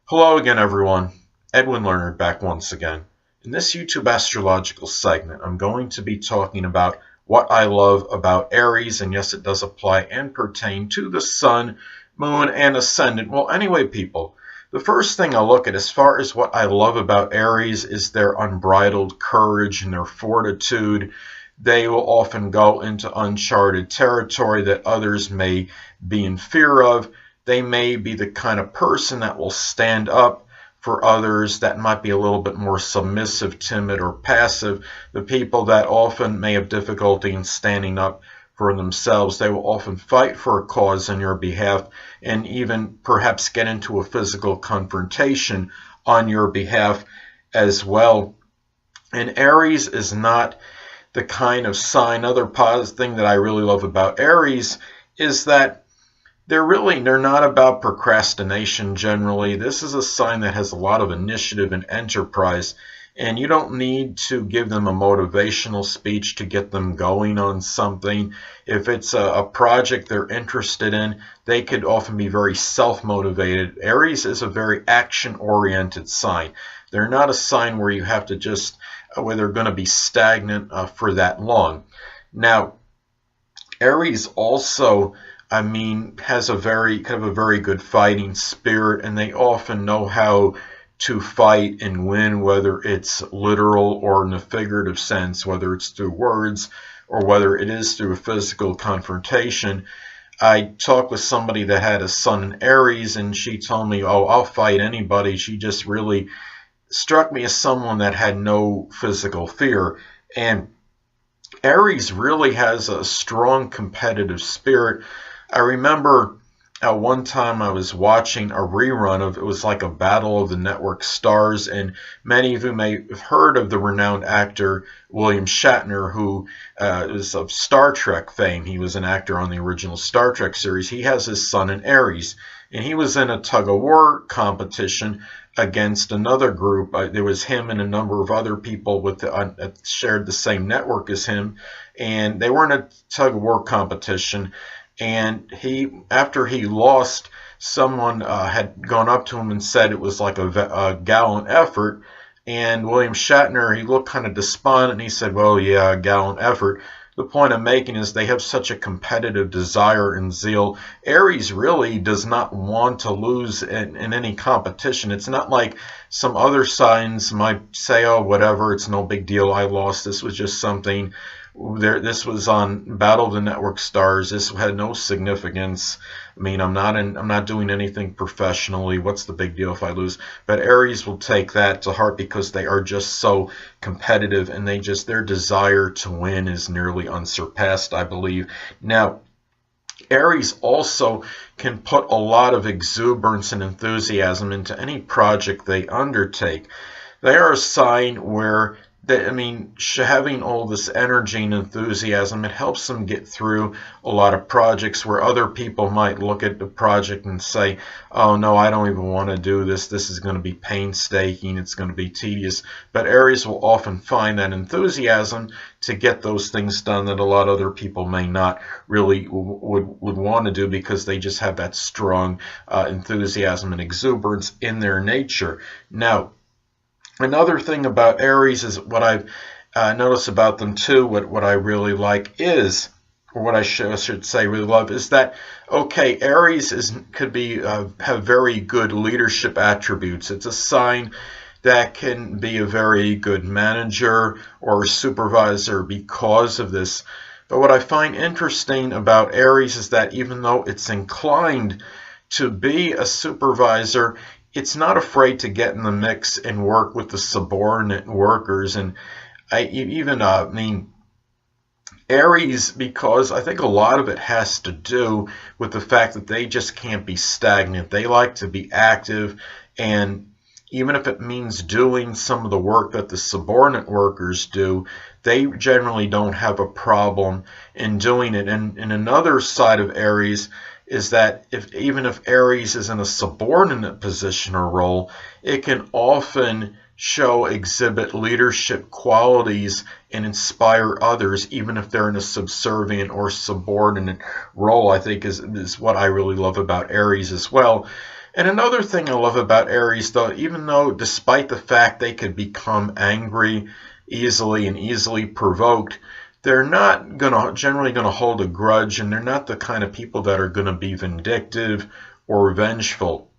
Hello again, everyone. Edwin Learnard back once again. In this YouTube astrological segment, I'm going to be talking about what I love about Aries, and yes, it does apply and pertain to the Sun, Moon, and Ascendant. Well, anyway, people, the first thing I look at as far as what I love about Aries is their unbridled courage and their fortitude. They will often go into uncharted territory that others may be in fear of. They may be the kind of person that will stand up for others that might be a little bit more submissive, timid, or passive. The people that often may have difficulty in standing up for themselves, they will often fight for a cause on your behalf and even perhaps get into a physical confrontation on your behalf as well. And Aries is not the kind of sign. Another positive thing that I really love about Aries is that they're not about procrastination generally. This is a sign that has a lot of initiative and enterprise, and you don't need to give them a motivational speech to get them going on something. If it's a project they're interested in, they could often be very self-motivated. Aries is a very action-oriented sign. They're not a sign where you have to just, where they're going to be stagnant for that long. Now, Aries also has a very good fighting spirit, and they often know how to fight and win, whether it's literal or in a figurative sense, whether it's through words or whether it is through a physical confrontation. I talked with somebody that had a Sun in Aries, and she told me, "Oh, I'll fight anybody." She just really struck me as someone that had no physical fear. And Aries really has a strong competitive spirit. I remember one time I was watching a rerun of, it was like a battle of the network stars, and many of you may have heard of the renowned actor William Shatner, who is of Star Trek fame. He was an actor on the original Star Trek series. He has his Sun in Aries, and he was in a tug-of-war competition against another group. There was him and a number of other people that shared the same network as him, and they were in a tug-of-war competition. And after he lost, someone had gone up to him and said it was like a gallant effort. And William Shatner, he looked kind of despondent, and he said, "Well, yeah, a gallant effort." The point I'm making is they have such a competitive desire and zeal. Aries really does not want to lose in any competition. It's not like some other signs might say, "Oh, whatever, it's no big deal, I lost. This was just something." This was on Battle of the Network Stars. This had no significance. I mean, I'm not doing anything professionally. What's the big deal if I lose? But Aries will take that to heart because they are just so competitive, and their desire to win is nearly unsurpassed, I believe. Now, Aries also can put a lot of exuberance and enthusiasm into any project they undertake. They are a sign where having all this energy and enthusiasm, it helps them get through a lot of projects where other people might look at the project and say, "Oh no, I don't even want to do this. This is going to be painstaking. It's going to be tedious." But Aries will often find that enthusiasm to get those things done that a lot of other people may not really would want to do, because they just have that strong enthusiasm and exuberance in their nature. Now, another thing about Aries is what I've noticed about them too, what I really like is, or what I should say really love, is that, okay, Aries could have very good leadership attributes. It's a sign that can be a very good manager or supervisor because of this. But what I find interesting about Aries is that even though it's inclined to be a supervisor, it's not afraid to get in the mix and work with the subordinate workers. And Aries, because I think a lot of it has to do with the fact that they just can't be stagnant. They like to be active, and even if it means doing some of the work that the subordinate workers do, they generally don't have a problem in doing it. And another side of Aries is that even if Aries is in a subordinate position or role, it can often exhibit leadership qualities and inspire others, even if they're in a subservient or subordinate role. I think is what I really love about Aries as well. And another thing I love about Aries, though, even though despite the fact they could become angry easily and easily provoked, they're not generally going to hold a grudge, and they're not the kind of people that are going to be vindictive or vengeful.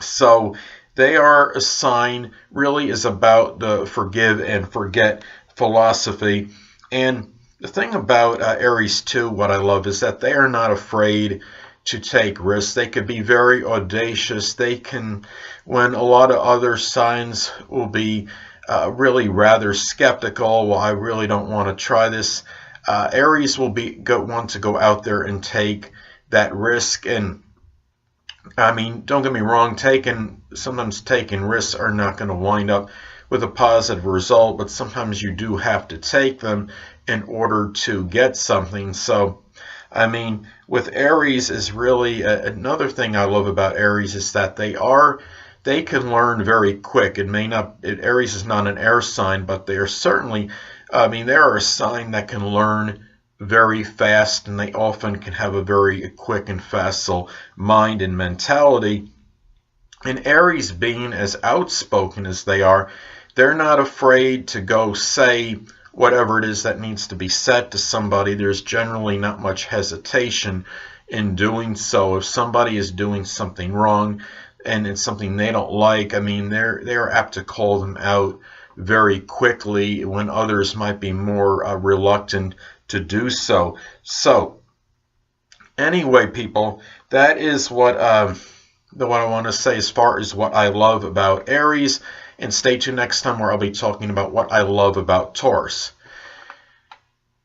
So they are a sign really is about the forgive and forget philosophy. And the thing about Aries too, what I love is that they are not afraid to take risks. They could be very audacious. They can, when a lot of other signs will be really rather skeptical. Well, I really don't want to try this. Aries will want to go out there and take that risk. And I mean, don't get me wrong, sometimes taking risks are not going to wind up with a positive result, but sometimes you do have to take them in order to get something. So, I mean, with Aries is really another thing I love about Aries is that they can learn very quick. Aries is not an air sign, but they are certainly, I mean, they are a sign that can learn very fast, and they often can have a very quick and facile mind and mentality. And Aries, being as outspoken as they are, they're not afraid to go say whatever it is that needs to be said to somebody. There's generally not much hesitation in doing so. If somebody is doing something wrong and it's something they don't like, I mean, they're apt to call them out very quickly when others might be more reluctant to do so. So anyway, people, that is what I want to say as far as what I love about Aries. And stay tuned next time where I'll be talking about what I love about Taurus.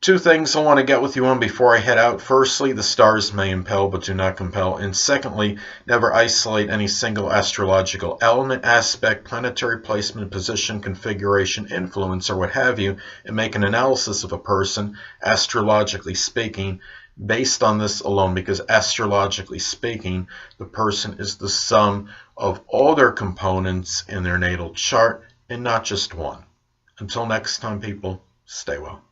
Two things I want to get with you on before I head out. Firstly, the stars may impel but do not compel. And secondly, never isolate any single astrological element, aspect, planetary placement, position, configuration, influence, or what have you, and make an analysis of a person, astrologically speaking, based on this alone, because astrologically speaking, the person is the sum of all their components in their natal chart and not just one. Until next time, people, stay well.